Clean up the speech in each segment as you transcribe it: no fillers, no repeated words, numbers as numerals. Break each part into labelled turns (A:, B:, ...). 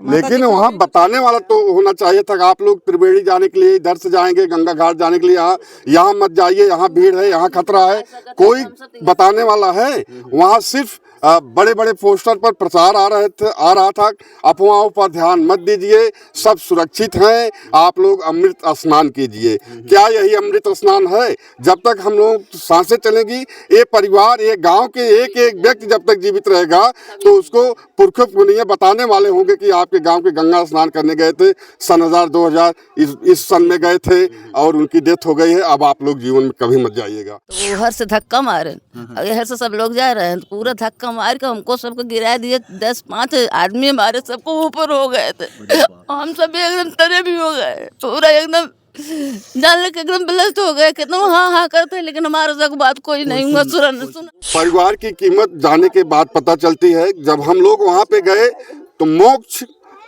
A: लेकिन वहाँ बताने वाला तो होना चाहिए था कि आप लोग त्रिवेणी जाने के लिए इधर से जाएंगे, गंगा घाट जाने के लिए यहाँ मत जाइए, यहाँ भीड़ है, यहाँ खतरा है। कोई बताने वाला है? वहाँ सिर्फ बड़े बड़े पोस्टर पर प्रचार आ रहा था, अफवाहों पर ध्यान मत दीजिए, सब सुरक्षित हैं, आप लोग अमृत स्नान कीजिए। क्या यही अमृत स्नान है? जब तक हम लोग सांसें चलेंगी, ये परिवार, ये गांव के एक एक व्यक्ति जब तक जीवित रहेगा तो उसको पुरखों पुनिया बताने वाले होंगे कि आपके गांव के गंगा स्नान करने गए थे सन 2000 इस सन में गए थे और उनकी डेथ हो गई है। अब आप लोग जीवन में कभी मत जाइएगा।
B: तो हर से धक्का मारे, हर से सब लोग जा रहे हैं, तो पूरा धक्का मार के हमको सबको गिरा दिए। 10-5 आदमी हमारे सबको ऊपर हो गए थे, हम सब एकदम तरे भी हो गए, पूरा एकदम डालने के एकदम ब्लस्ट हो गए। कितना हाँ करते, लेकिन हमारे तक बात कोई नहीं हुआ, सुना।
A: परिवार की कीमत जाने के बाद पता चलती है। जब हम लोग वहाँ पे गए तो मोक्ष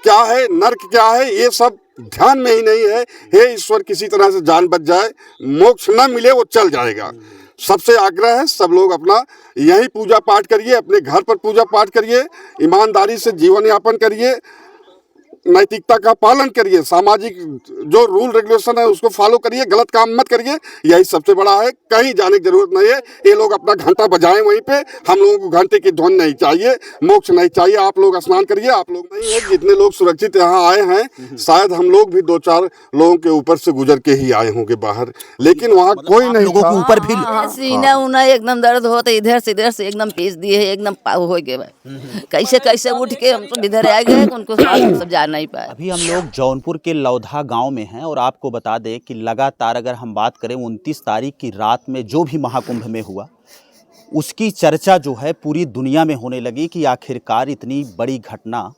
A: क्या है, नर्क क्या है, ये सब ध्यान में ही नहीं है। हे ईश्वर, किसी तरह से जान बच जाए, मोक्ष ना मिले वो चल जाएगा। सबसे आग्रह है, सब लोग अपना यही पूजा पाठ करिए, अपने घर पर पूजा पाठ करिए, ईमानदारी से जीवन यापन करिए, नैतिकता का पालन करिए, सामाजिक जो रूल रेगुलेशन है उसको फॉलो करिए, गलत काम मत करिए। यही सबसे बड़ा है, कहीं जाने की जरूरत नहीं है। ये लोग अपना घंटा बजाएं वहीं पे, हम लोगों को घंटे की ध्वनि नहीं चाहिए, मोक्ष नहीं चाहिए। आप लोग स्नान करिए। आप लोग नहीं है, जितने लोग सुरक्षित यहाँ आए हैं, शायद हम लोग भी 2-4 लोगों के ऊपर से गुजर के ही आए होंगे बाहर, लेकिन वहाँ कोई नहीं
C: लोगों के ऊपर भी
B: सीना उना एकदम दर्द होता, इधर से एकदम पीस दिए, एकदम हो गए। कैसे उठ के हम सब इधर आ गए, उनको सब जान नहीं पाए।
C: अभी हम लोग जौनपुर के लौधा गांव में हैं और आपको बता दें कि लगातार अगर हम बात करें 29 तारीख की रात में जो भी महाकुंभ में हुआ, उसकी चर्चा जो है पूरी दुनिया में होने लगी कि आखिरकार इतनी बड़ी घटना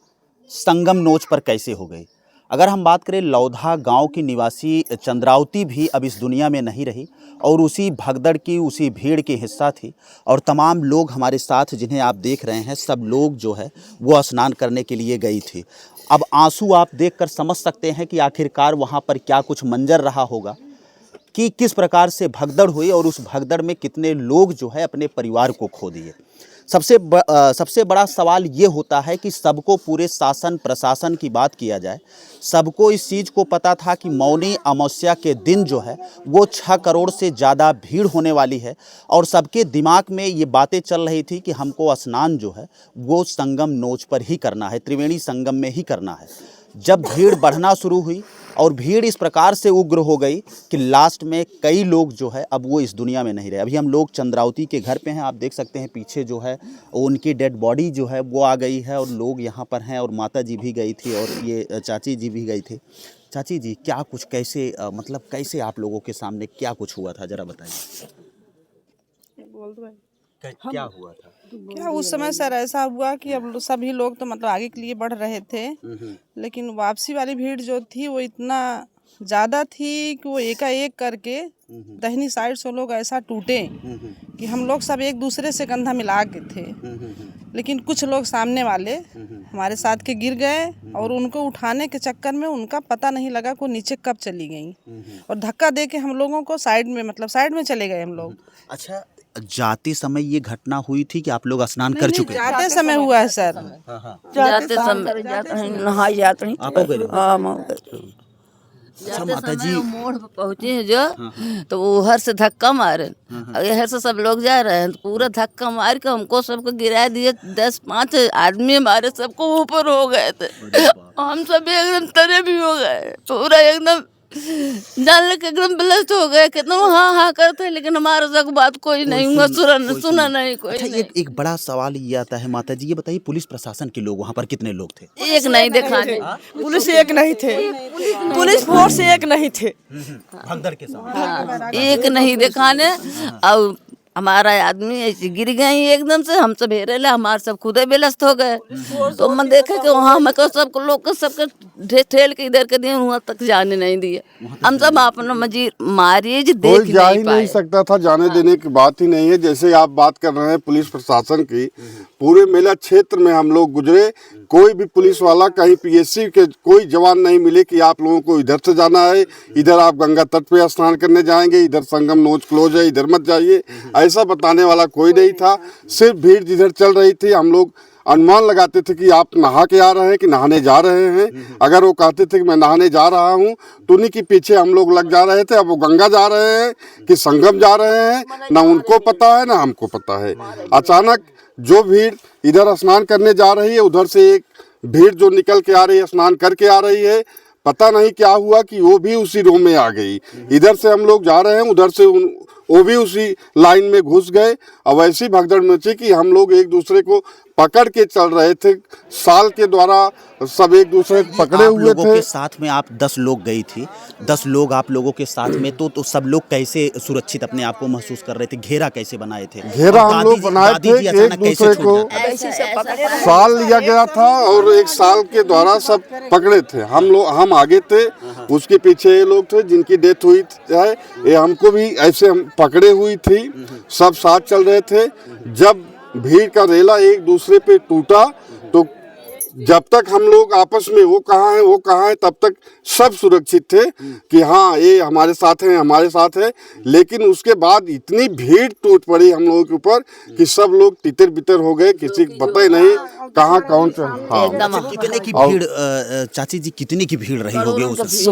C: संगम नोच पर कैसे हो गई। अगर हम बात करें लौधा गांव की निवासी चंद्रावती भी अब इस दुनिया में नहीं रही और उसी भगदड़ की, उसी भीड़ की हिस्सा थी। और तमाम लोग हमारे साथ जिन्हें आप देख रहे हैं, सब लोग जो है वो स्नान करने के लिए गई थी। अब आंसू आप देखकर समझ सकते हैं कि आखिरकार वहाँ पर क्या कुछ मंजर रहा होगा, कि किस प्रकार से भगदड़ हुई और उस भगदड़ में कितने लोग जो है अपने परिवार को खो दिए। सबसे बड़ा सवाल ये होता है कि सबको, पूरे शासन प्रशासन की बात किया जाए, सबको इस चीज़ को पता था कि मौनी अमावस्या के दिन जो है वो 6 करोड़ से ज़्यादा भीड़ होने वाली है और सबके दिमाग में ये बातें चल रही थी कि हमको स्नान जो है वो संगम नोच पर ही करना है, त्रिवेणी संगम में ही करना है। जब भीड़ बढ़ना शुरू हुई और भीड़ इस प्रकार से उग्र हो गई कि लास्ट में कई लोग जो है अब वो इस दुनिया में नहीं रहे। अभी हम लोग चंद्रावती के घर पे हैं, आप देख सकते हैं पीछे जो है उनकी डेड बॉडी जो है वो आ गई है और लोग यहाँ पर हैं और माता जी भी गई थी और ये चाची जी भी गई थी। चाची जी, क्या कुछ कैसे मतलब कैसे आप लोगों के सामने क्या कुछ हुआ था, ज़रा बताइए। क्या हुआ था?
D: क्या उस समय सर ऐसा हुआ कि अब सभी लोग तो मतलब आगे के लिए बढ़ रहे थे, लेकिन वापसी वाली भीड़ जो थी वो इतना ज़्यादा थी कि वो एकाएक करके दाहिनी साइड से लोग ऐसा टूटे कि हम लोग सब एक दूसरे से कंधा मिला के थे, लेकिन कुछ लोग सामने वाले हमारे साथ के गिर गए और उनको उठाने के चक्कर में उनका पता नहीं लगा को नीचे कब चली गई और धक्का दे के हम लोगों को साइड में चले गए हम लोग।
C: अच्छा, जाते समय ये घटना हुई थी कि आप लोग स्नान कर चुके?
D: जाते समय हुआ है सर।
B: जाते समय नहा जाते
C: माता जी
B: मोड़ पर पहुँचे जो, तो वो हर से धक्का मारे, हर से सब लोग जा रहे हैं, तो पूरा धक्का मार के हमको सबको गिरा दिए। 10-5 आदमी हमारे सबको ऊपर हो गए थे, हम सब एकदम तरे भी हो गए, पूरा एकदम डालने के एकदम ब्लस्ट हो गए। कितना हाँ करते, लेकिन हमारे तक बात कोई नहीं हुआ, सुना नहीं कोई।
C: अच्छा, एक बड़ा सवाल ये आता है माता जी, ये बताइए पुलिस प्रशासन के लोग वहाँ पर कितने लोग थे?
B: एक नहीं दिखाने,
D: पुलिस एक नहीं थे, पुलिस फोर्स एक नहीं थे,
C: भगदड़ के समय
B: एक नहीं दिखाने। और हमारा आदमी ऐसे गिर गई एकदम से, हम सब हेरे ला, हमारे सब खुदे बेलस्त हो गए। तो मैं देखे कि वहाँ मैं सबको लोग सबके ठेल के इधर के दिए, वहाँ तक जाने नहीं दिए। हम सब अपना मारिए देख
A: कोई जा ही नहीं सकता था, जाने देने की बात ही नहीं है। जैसे आप बात कर रहे हैं पुलिस प्रशासन की, पूरे मेला क्षेत्र में हम लोग गुजरे, कोई भी पुलिस वाला, कहीं पीएससी के कोई जवान नहीं मिले कि आप लोगों को इधर से जाना है, इधर आप गंगा तट पे स्नान करने जाएंगे, इधर संगम नोच क्लोज है, इधर मत जाइए, ऐसा बताने वाला कोई नहीं था। सिर्फ भीड़ जिधर चल रही थी हम लोग अनुमान लगाते थे कि आप नहा के आ रहे हैं कि नहाने जा रहे हैं। अगर वो कहते थे कि मैं नहाने जा रहा हूँ तो उन्हीं के पीछे हम लोग लग जा रहे थे। अब वो गंगा जा रहे हैं कि संगम जा रहे हैं, ना उनको पता है ना हमको पता है। अचानक जो भीड़ इधर स्नान करने जा रही है, उधर से एक भीड़ जो निकल के आ रही है, स्नान करके आ रही है, पता नहीं क्या हुआ कि वो भी उसी रो में आ गई। इधर से हम लोग जा रहे हैं, उधर से वो भी उसी लाइन में घुस गए। अब ऐसी भगदड़ मची कि हम लोग एक दूसरे को पकड़ के चल रहे थे। साल के द्वारा सब एक दूसरे को पकड़े
C: आप
A: हुए
C: लोगों
A: थे।
C: के साथ में आप 10 लोग गई थी, 10 लोग आप लोगों के साथ में, तो सब लोग कैसे सुरक्षित अपने आप को महसूस कर रहे थे? घेरा कैसे बनाए थे?
A: घेरा
C: और
A: हम लोग बनाए
C: दादी
A: थे
C: जी
A: कि
C: अचानक
A: एक
C: कैसे
A: दूसरे
C: छूट
A: को
C: जाते?
A: साल लिया गया था और एक साल के द्वारा सब पकड़े थे। हम आगे थे, उसके पीछे ये लोग थे जिनकी डेथ हुई है। ये हमको भी ऐसे हम पकड़े हुई थी, सब साथ चल रहे थे। जब भीड़ का रेला एक दूसरे पे टूटा तो जब तक हम लोग आपस में वो कहाँ है वो कहाँ है, तब तक सब सुरक्षित थे कि हाँ ये हमारे साथ हैं हमारे साथ है। लेकिन उसके बाद इतनी भीड़ टूट पड़ी हम लोगों के ऊपर कि सब लोग तितर बितर हो गए, किसी को पता ही नहीं कहाँ कौन सा। हाँ,
B: एकदम
C: कितने की भीड़ चाची जी, कितनी की भीड़ रही होगी उस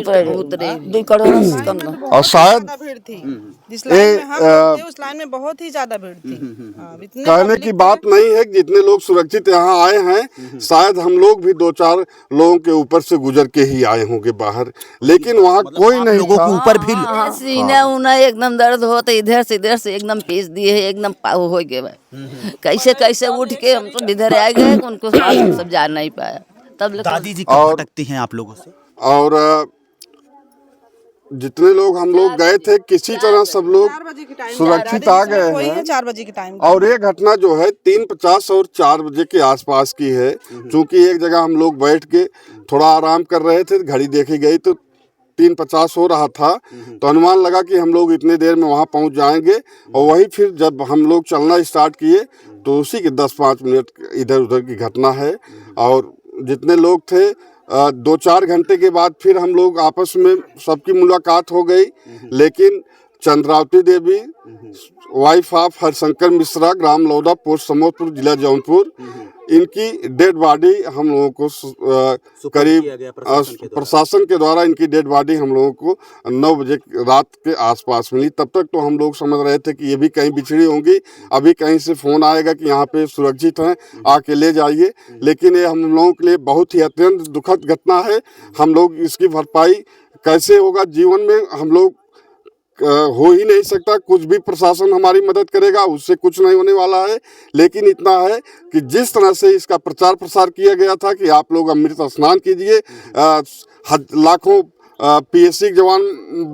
A: और शायद
D: ज्यादा भीड़ थी। जिस लाइन में हम लोग थे उस लाइन में बहुत ही ज्यादा भीड़ थी। हाँ, इतने
A: कहने की बात नहीं है कि जितने लोग सुरक्षित यहाँ आए हैं, शायद हम लोग भी 2-4 लोगों के ऊपर से गुजर के ही आए होंगे बाहर, लेकिन वहाँ कोई नहीं
C: लोगों के
A: था।
C: ऊपर भी
B: सीना उना एकदम दर्द हो तो इधर से एकदम पेश दिए एकदम पाव हो गए भाई। कैसे कैसे उठ के हम तो इधर आ गए, उनको साथ हम सब जा नहीं पाया। तब
C: दादी जी कब भटकती हैं आप लोगों से?
A: और जितने लोग हम लोग गए थे किसी तरह सब लोग सुरक्षित आ गए हैं।
D: 4 बजे के टाइम
A: और ये घटना जो है 3:50 और 4 बजे के आसपास की है। क्योंकि एक जगह हम लोग बैठ के थोड़ा आराम कर रहे थे, घड़ी देखी गई तो 3:50 हो रहा था, तो अनुमान लगा कि हम लोग इतने देर में वहाँ पहुँच जाएंगे। और वही फिर जब हम लोग चलना स्टार्ट किए तो उसी के 10-5 मिनट इधर उधर की घटना है। और जितने लोग थे 2-4 घंटे के बाद फिर हम लोग आपस में सबकी मुलाकात हो गई। लेकिन चंद्रावती देवी, वाइफ ऑफ हरशंकर मिश्रा, ग्राम लौदा, पोस्ट समोदपुर, जिला जौनपुर, इनकी डेड बॉडी हम लोगों को करीब प्रशासन के द्वारा इनकी डेड बॉडी हम लोगों को 9 बजे रात के आसपास मिली। तब तक तो हम लोग समझ रहे थे कि ये भी कहीं बिछड़ी होंगी, अभी कहीं से फ़ोन आएगा कि यहाँ पे सुरक्षित हैं, आके ले जाइए। लेकिन ये हम लोगों के लिए बहुत ही अत्यंत दुखद घटना है। हम लोग इसकी भरपाई कैसे होगा, जीवन में हम लोग हो ही नहीं सकता। कुछ भी प्रशासन हमारी मदद करेगा उससे कुछ नहीं होने वाला है। लेकिन इतना है कि जिस तरह से इसका प्रचार प्रसार किया गया था कि आप लोग अमृत स्नान कीजिए, लाखों PSC के जवान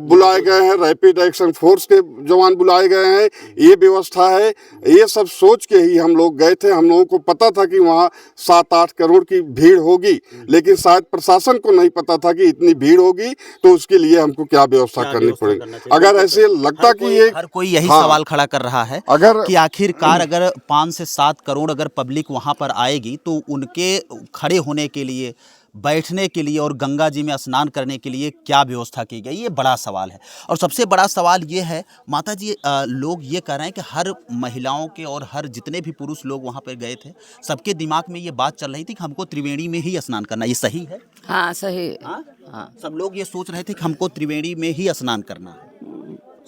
A: बुलाए गए हैं, रैपिड एक्शन फोर्स के जवान बुलाए गए हैं, ये व्यवस्था है। ये सब सोच के ही हम लोग गए थे। हम लोगों को पता था कि वहाँ 7-8 करोड़ की भीड़ होगी, लेकिन शायद प्रशासन को नहीं पता था कि इतनी भीड़ होगी, तो उसके लिए हमको क्या व्यवस्था करनी पड़ेगी। अगर ऐसे लगता कि ये
C: हर कोई यही सवाल खड़ा कर रहा है
A: अगर
C: कि आखिरकार अगर 5 से 7 करोड़ अगर पब्लिक वहाँ पर आएगी तो उनके खड़े होने के लिए, बैठने के लिए और गंगा जी में स्नान करने के लिए क्या व्यवस्था की गई, ये बड़ा सवाल है। और सबसे बड़ा सवाल ये है माता जी, लोग ये कह रहे हैं कि हर महिलाओं के और हर जितने भी पुरुष लोग वहाँ पर गए थे, सबके दिमाग में ये बात चल रही थी कि हमको त्रिवेणी में ही स्नान करना। ये सही है?
B: हाँ सही।
C: हाँ, सब लोग ये सोच रहे थे कि हमको त्रिवेणी में ही स्नान करना है,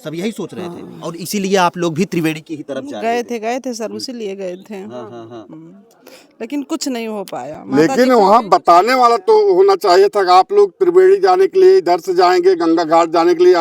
C: सब यही सोच रहे थे। और इसीलिए आप लोग भी त्रिवेणी की ही तरफ
D: गए थे सर, उसीलिए गए थे। लेकिन कुछ नहीं हो पाया।
A: लेकिन वहाँ बताने वाला तो होना चाहिए था कि आप लोग त्रिवेणी जाने के लिए इधर से जाएंगे, गंगा घाट जाने के लिए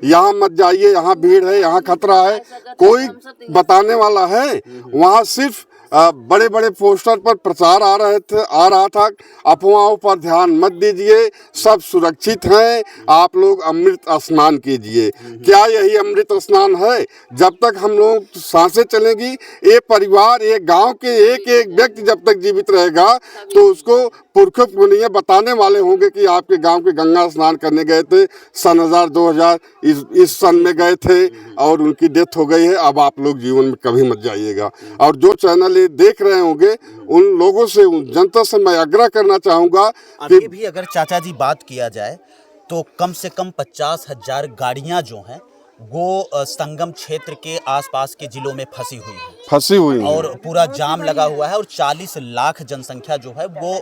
A: यहाँ मत जाइए, यहाँ भीड़ है, यहाँ खतरा है। कोई बताने वाला है? वहाँ सिर्फ बड़े बड़े पोस्टर पर प्रचार आ रहा था, अफवाहों पर ध्यान मत दीजिए, सब सुरक्षित हैं, आप लोग अमृत स्नान कीजिए। क्या यही अमृत स्नान है? जब तक हम लोग सांसें चलेंगी, ये परिवार, ये गांव के एक एक व्यक्ति जब तक जीवित रहेगा तो उसको पुरखों पुनिया बताने वाले होंगे कि आपके गांव के गंगा स्नान करने गए थे, सन 2000 इस सन में गए थे और उनकी डेथ हो गई है। अब आप लोग जीवन में कभी मत जाइएगा। और जो चैनल ये देख रहे होंगे उन लोगों से, उन जनता से मैं आग्रह करना चाहूँगा
C: अभी भी अगर चाचा जी बात किया जाए तो कम से कम 50,000 गाड़ियाँ जो हैं वो संगम क्षेत्र के आसपास के जिलों में फंसी
A: हुई है
C: और पूरा जाम लगा हुआ है और 40 लाख जनसंख्या जो है वो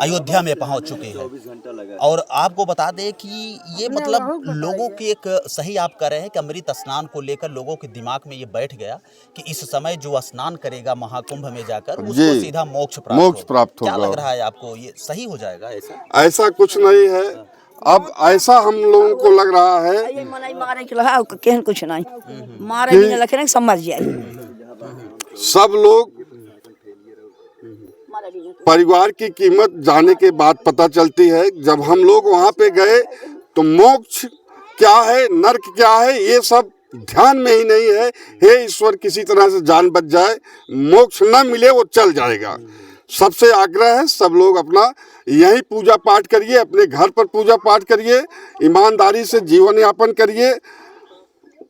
C: अयोध्या में पहुंच चुकी है। और आपको बता दें कि ये मतलब लोगों की एक सही आप कह रहे हैं कि अमृत स्नान को लेकर लोगों के दिमाग में ये बैठ गया कि इस समय जो स्नान करेगा महाकुंभ में जाकर उसको सीधा मोक्ष प्राप्त होगा। क्या लग रहा है आपको, ये सही हो जाएगा?
A: ऐसा कुछ नहीं है। अब ऐसा हम लोगों को लग रहा है
E: कुछ नहीं मारे भी लखे सब मर जाए।
A: सब लोग परिवार की कीमत जाने के बाद पता चलती है। जब हम लोग वहाँ पे गए तो मोक्ष क्या है, नर्क क्या है, ये सब ध्यान में ही नहीं है। हे ईश्वर, किसी तरह से जान बच जाए, मोक्ष न मिले वो चल जाएगा। सबसे आग्रह है, सब लोग अपना यही पूजा पाठ करिए, अपने घर पर पूजा पाठ करिए, ईमानदारी से जीवन यापन करिए,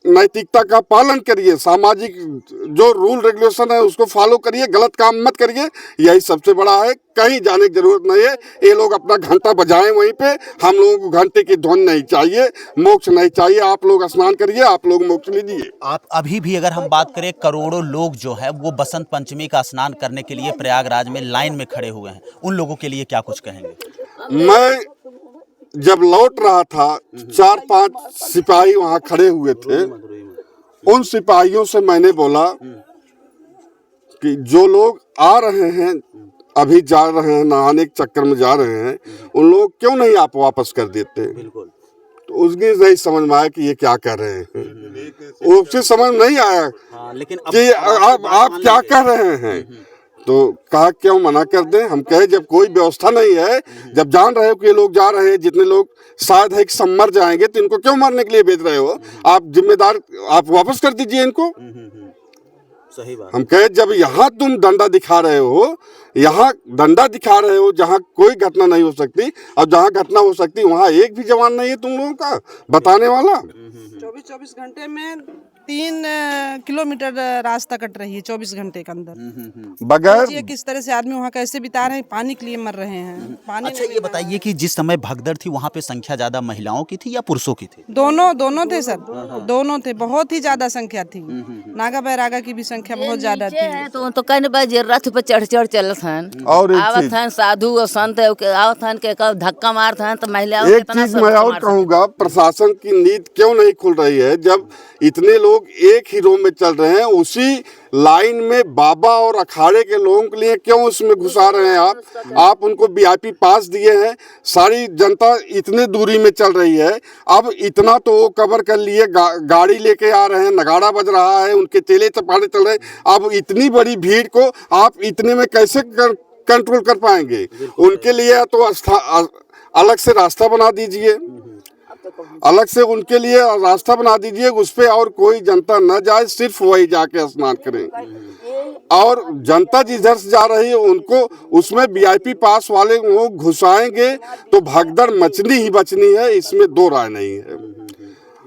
A: नैतिकता का पालन करिए, सामाजिक जो रूल रेगुलेशन है उसको फॉलो करिए, गलत काम मत करिए। यही सबसे बड़ा है, कहीं जाने की जरूरत नहीं है। ये लोग अपना घंटा बजाएं वहीं पे, हम लोगों को घंटे की ध्वनि नहीं चाहिए, मोक्ष नहीं चाहिए। आप लोग स्नान करिए, आप लोग मोक्ष लीजिए।
C: आप अभी भी अगर हम बात करें, करोड़ों लोग जो है वो बसंत पंचमी का स्नान करने के लिए प्रयागराज में लाइन में खड़े हुए हैं, उन लोगों के लिए क्या कुछ कहेंगे?
A: मैं जब लौट रहा था, 4-5 सिपाही वहां खड़े हुए थे। उन सिपाहियों से मैंने बोला कि जो लोग आ रहे हैं, अभी जा रहे हैं, नहाने के चक्कर में जा रहे हैं, उन लोग क्यों नहीं आप वापस कर देते? तो उसकी नहीं समझ में आया कि ये क्या कर रहे हैं। उससे समझ नहीं आया
C: लेकिन
A: कि आप क्या कर रहे हैं। तो कहा क्यों मना कर दें। हम कहे जब कोई व्यवस्था नहीं है, जब जान रहे हो कि ये लोग जा रहे हैं, जितने लोग शायद है कि सब मर जाएंगे, तो इनको क्यों मारने के लिए भेज रहे हो? आप जिम्मेदार, आप वापस कर दीजिए इनको।
C: सही बात।
A: हम कहे जब यहाँ तुम डंडा दिखा रहे हो, यहाँ डंडा दिखा रहे हो जहाँ कोई घटना नहीं हो सकती, और जहाँ घटना हो सकती वहाँ एक भी जवान नहीं है तुम लोगों का बताने वाला।
D: 24 घंटे में 3 किलोमीटर रास्ता कट रही है 24 घंटे के अंदर।
A: बगैर
D: किस तरह से आदमी वहाँ कैसे बिता रहे हैं, पानी के लिए मर रहे हैं। पानी
C: अच्छा ये बताइए कि जिस समय भगदड़ थी वहाँ पे संख्या ज्यादा महिलाओं की थी या पुरुषों की थी?
D: दोनों थे सर, दोनों थे। बहुत ही ज्यादा संख्या थी। नागा बैरागा की भी संख्या बहुत ज्यादा थी।
B: तो कहने बाजे रथ पे चढ़ चलत हन
A: और
B: आवत हन साधु और संत आवत हन के धक्का मारत हन। तो महिलाओं
A: एक चीज मैं और कहूँगा, प्रशासन की नीति क्यों नहीं खुल रही है? जब इतने लोग एक ही रो में चल रहे हैं, उसी लाइन में बाबा और अखाड़े के लोगों के लिए क्यों उसमें घुसा रहे हैं? आप उनको वीआईपी पास दिए हैं, सारी जनता इतने दूरी में चल रही है। अब इतना तो वो कवर कर लिए, गाड़ी लेके आ रहे हैं, नगाड़ा बज रहा है, उनके चेले चपाटे चल रहे हैं। अब इतनी बड़ी भीड़ को आप इतने में कैसे कंट्रोल कर पाएंगे? उनके लिए तो अलग से रास्ता बना दीजिए, अलग से उनके लिए रास्ता बना दीजिए, उस पे और कोई जनता न जाए, सिर्फ वही जाके स्नान करें। और जनता जिधर से जा रही है उनको उसमें वीआईपी पास वाले वो घुसाएंगे तो भगदड़ मचनी ही बचनी है, इसमें दो राय नहीं है।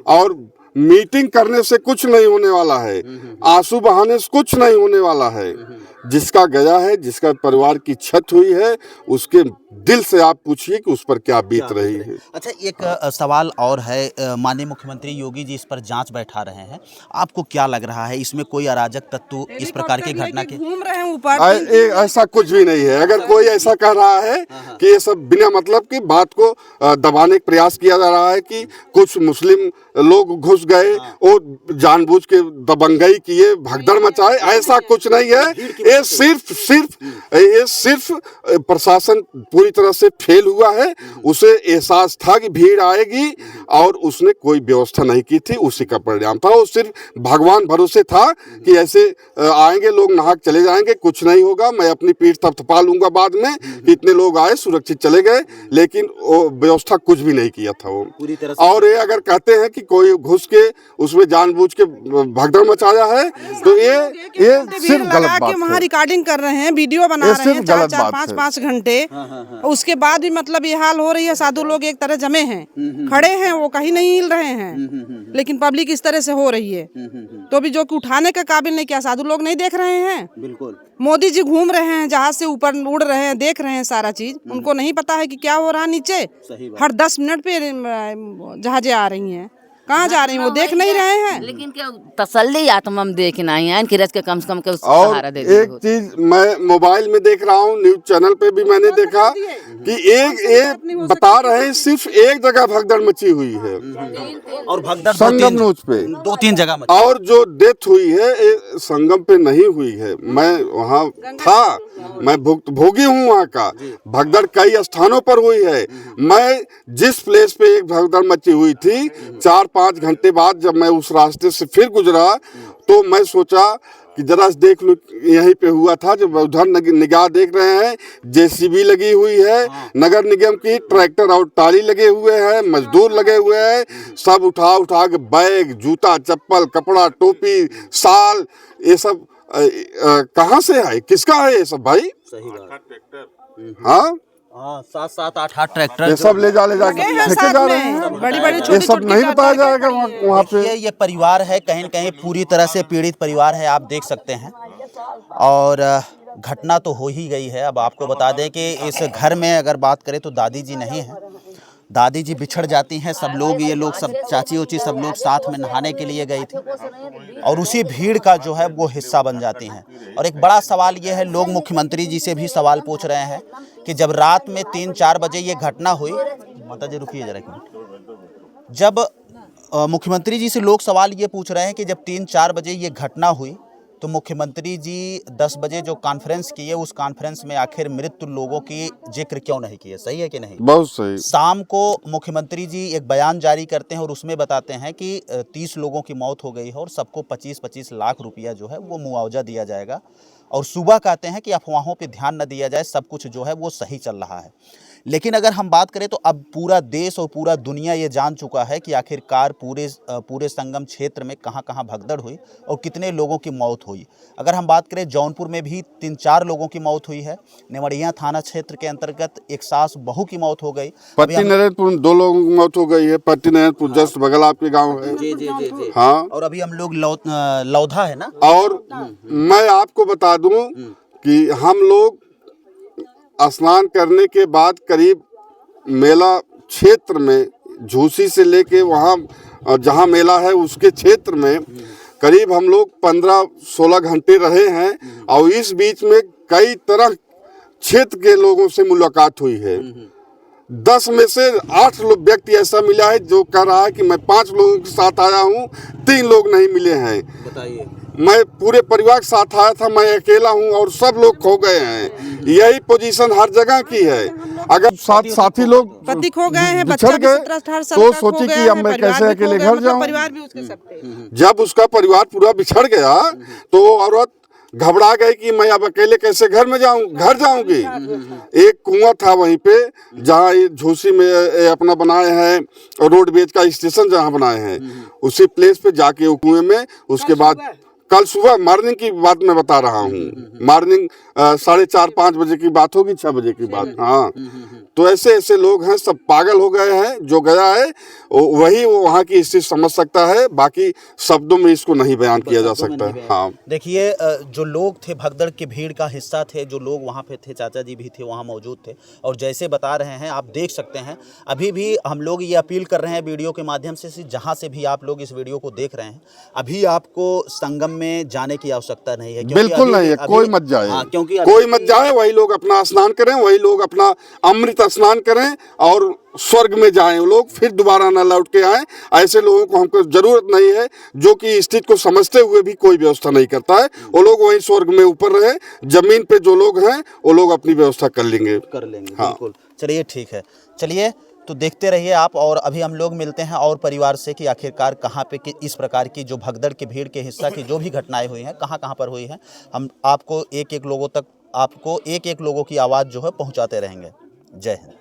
A: और मीटिंग करने से कुछ नहीं होने वाला है, आंसू बहाने से कुछ नहीं होने वाला है। जिसका गया है, जिसका परिवार की छत हुई है, उसके दिल से आप पूछिए कि उस पर क्या बीत रही है।
C: अच्छा एक सवाल और है, माननीय मुख्यमंत्री योगी जी इस पर जांच बैठा रहे हैं, आपको क्या लग रहा है इसमें कोई अराजक तत्व इस प्रकार की घटना के
D: घूम रहे हैं ऊपर?
A: ऐसा कुछ भी नहीं है। अगर कोई ऐसा कह रहा है कि ये सब बिना मतलब की बात को दबाने का प्रयास किया जा रहा है कि कुछ मुस्लिम लोग घुस गए और जानबूझ के दबंगई किए, भगदड़ मचाए, ऐसा कुछ नहीं है। ये सिर्फ प्रशासन पूरी तरह से फेल हुआ है। उसे एहसास था कि भीड़ आएगी और उसने कोई व्यवस्था नहीं की थी, उसी का परिणाम था। वो सिर्फ भगवान भरोसे था कि ऐसे आएंगे लोग, नहा के चले जाएंगे, कुछ नहीं होगा, मैं अपनी पीठ थपथपा लूंगा बाद में। इतने लोग आए, सुरक्षित चले गए, लेकिन वो व्यवस्था कुछ भी नहीं किया था वो पूरी तरह से। और ये अगर कहते हैं कि कोई घुस के उसमें जानबूझ के भगदड़ मचाया है, तो ये सिर्फ गलत बात है।
D: रिकॉर्डिंग कर रहे हैं, वीडियो बना रहे हैं 4-4, 5-5 घंटे। उसके बाद भी मतलब ये हाल हो रही है। साधु लोग एक तरह जमे हैं, खड़े हैं, वो कहीं नहीं हिल रहे हैं, लेकिन पब्लिक इस तरह से हो रही है तो भी जो कि उठाने का काबिल नहीं। क्या साधु लोग नहीं देख रहे हैं? बिल्कुल। मोदी जी घूम रहे हैं, जहाज से ऊपर उड़ रहे हैं, देख रहे हैं सारा चीज। उनको नहीं पता है कि क्या हो रहा है नीचे? हर 10 मिनट पे जहाजें आ रही हैं। कहाँ जा रही हैं वो देख नहीं रहे हैं।
B: लेकिन क्या तसल्ली आत्मा में देखना ही है कि रच के कम से कम के
A: और
B: सहारा दे
A: एक चीज मैं मोबाइल में देख रहा हूँ, न्यूज चैनल पे भी मैंने देखा कि एक बता रहे हैं सिर्फ एक जगह भगदड़ मची हुई है,
C: और भगदड़
A: संगम नोच पे
C: 2-3 जगह में।
A: और जो डेथ हुई है ये संगम पे नहीं हुई है। मैं वहाँ था, मैं भोगी हूँ वहाँ का। भगदड़ कई स्थानों पर हुई है। मैं जिस प्लेस पे एक भगदड़ मची हुई थी 4-5 घंटे बाद जब मैं उस रास्ते से फिर गुजरा तो मैं सोचा कि जरा देख लो, यहीं पे हुआ था। जब उधर निगाह देख रहे हैं, जेसीबी लगी हुई है, नगर निगम की ट्रैक्टर और टाली लगे हुए हैं, मजदूर लगे हुए हैं, सब उठा के बैग, जूता, चप्पल, कपड़ा, टोपी, साल, ये सब कहाँ से है, किसका है ये सब भाई?
C: सही बात।
A: हाँ
C: 7-7, 8-8 ट्रैक्टर
A: ये सब ले जाके फेंके जा रहे हैं।
D: बड़ी-बड़ी
A: ये
D: छोटी-छोटी
A: सब नहीं बताया जाएगा वहाँ पे।
C: देखिए ये परिवार है कहीं न कहीं पूरी तरह से पीड़ित परिवार है, आप देख सकते हैं। और घटना तो हो ही गई है। अब आपको बता दें कि इस घर में अगर बात करें तो दादी जी नहीं हैं, दादी जी बिछड़ जाती हैं। सब लोग, ये लोग सब चाची उची सब लोग साथ में नहाने के लिए गई थी और उसी भीड़ का जो है वो हिस्सा बन जाती हैं। और एक बड़ा सवाल ये है, लोग मुख्यमंत्री जी से भी सवाल पूछ रहे हैं कि जब रात में 3-4 बजे ये घटना हुई, माता जी रुकिए जरा एक मिनट, जब मुख्यमंत्री जी से लोग सवाल ये पूछ रहे हैं कि जब 3-4 बजे ये घटना हुई तो मुख्यमंत्री जी 10 बजे जो कॉन्फ्रेंस किए उस कॉन्फ्रेंस में आखिर मृत्यु लोगों की जिक्र क्यों नहीं किए? सही है कि नहीं?
A: बहुत सही।
C: शाम को मुख्यमंत्री जी एक बयान जारी करते हैं और उसमें बताते हैं कि 30 लोगों की मौत हो गई है और सबको 25-25 लाख रुपया जो है वो मुआवजा दिया जाएगा। और सुबह कहते हैं कि अफवाहों पे ध्यान न दिया जाए, सब कुछ जो है वो सही चल रहा है। लेकिन अगर हम बात करें तो अब पूरा देश और पूरा दुनिया ये जान चुका है कि आखिरकार पूरे संगम क्षेत्र में कहाँ भगदड़ हुई और कितने लोगों की मौत हुई। अगर हम बात करें जौनपुर में भी 3-4 लोगों की मौत हुई है। नेवड़िया थाना क्षेत्र के अंतर्गत एक सास बहू की मौत हो गई।
A: पट्टी नरेंद्रपुर 2 लोगों की मौत हो गई है। पट्टी नरेंद्रपुर जस्ट बगल आपके गांव है।
C: जी।
A: हाँ,
C: और अभी हम लोग लौधा है ना।
A: और मैं आपको बता दूं कि हम लोग स्नान करने के बाद करीब मेला क्षेत्र में झूसी से लेके वहाँ जहाँ मेला है उसके क्षेत्र में करीब हम लोग 15-16 घंटे रहे हैं। और इस बीच में कई तरह क्षेत्र के लोगों से मुलाकात हुई है। 10 में से 8 व्यक्ति ऐसा मिला है जो कह रहा है कि मैं 5 लोगों के साथ आया हूँ, 3 लोग नहीं मिले हैं।
C: बताइए,
A: मैं पूरे परिवार के साथ आया था, मैं अकेला हूँ और सब लोग खो गए हैं। यही पोजीशन हर जगह की है। अगर साथी लोग
D: पति खो गए हैं,
A: बिछड़
D: बच्चा भी
A: गए
D: 17-18 साल
A: तो
D: का खो
A: सोची
D: गया
A: कि
D: है,
A: अब मैं
D: परिवार
A: कैसे
D: भी
A: अकेले
D: खो गया,
A: घर
D: मतलब
A: जाऊं।
D: परिवार भी उसके सब थे।
A: जब उसका परिवार पूरा बिछड़ गया तो वो औरत घबरा गई कि मैं अब अकेले कैसे घर जाऊंगी। एक कुआं था वहीं पे जहाँ ये झूसी में अपना बनाए हैं रोडवेज का स्टेशन जहाँ बनाए हैं, उसी प्लेस पे जाके वो कुएं में, उसके बाद कल सुबह मॉर्निंग की बात मैं बता रहा हूँ, मॉर्निंग 4:30-5 बजे की बात होगी, 6 बजे की बात। हाँ, तो ऐसे लोग हैं, सब पागल हो गए हैं। जो गया है वही वो वहाँ की स्थिति समझ सकता है, बाकी शब्दों में इसको नहीं बयान किया जा सकता है। हाँ,
C: देखिए जो लोग थे भगदड़ की भीड़ का हिस्सा थे, जो लोग वहाँ पे थे, चाचा जी भी थे वहाँ मौजूद थे। और जैसे बता रहे हैं, आप देख सकते हैं, अभी भी हम लोग ये अपील कर रहे हैं वीडियो के माध्यम से, जहाँ से भी आप लोग इस वीडियो को देख रहे हैं, अभी आपको संगम में जाने की आवश्यकता नहीं है।
A: बिल्कुल नहीं है, कोई मत जाए।
C: क्योंकि
A: कोई मत जाए, वही लोग अपना स्नान करें, वही लोग अपना अमृत स्नान करें और स्वर्ग में जाएं। वो लोग फिर दोबारा न लौट के आएं। ऐसे लोगों को हमको जरूरत नहीं है जो कि स्थिति को समझते हुए भी कोई व्यवस्था नहीं करता है। वो लोग वहीं स्वर्ग में ऊपर रहे, जमीन पे जो लोग हैं वो लोग अपनी व्यवस्था कर लेंगे। हाँ।
C: बिल्कुल, चलिए ठीक है। चलिए तो देखते रहिए आप। और अभी हम लोग मिलते हैं और परिवार से कि आखिरकार कहाँ पे इस प्रकार की जो भगदड़ की भीड़ के हिस्सा की जो भी घटनाएं हुई हैं कहाँ पर हुई हैं। हम आपको एक एक लोगों की आवाज़ जो है पहुँचाते रहेंगे। जय हिंद।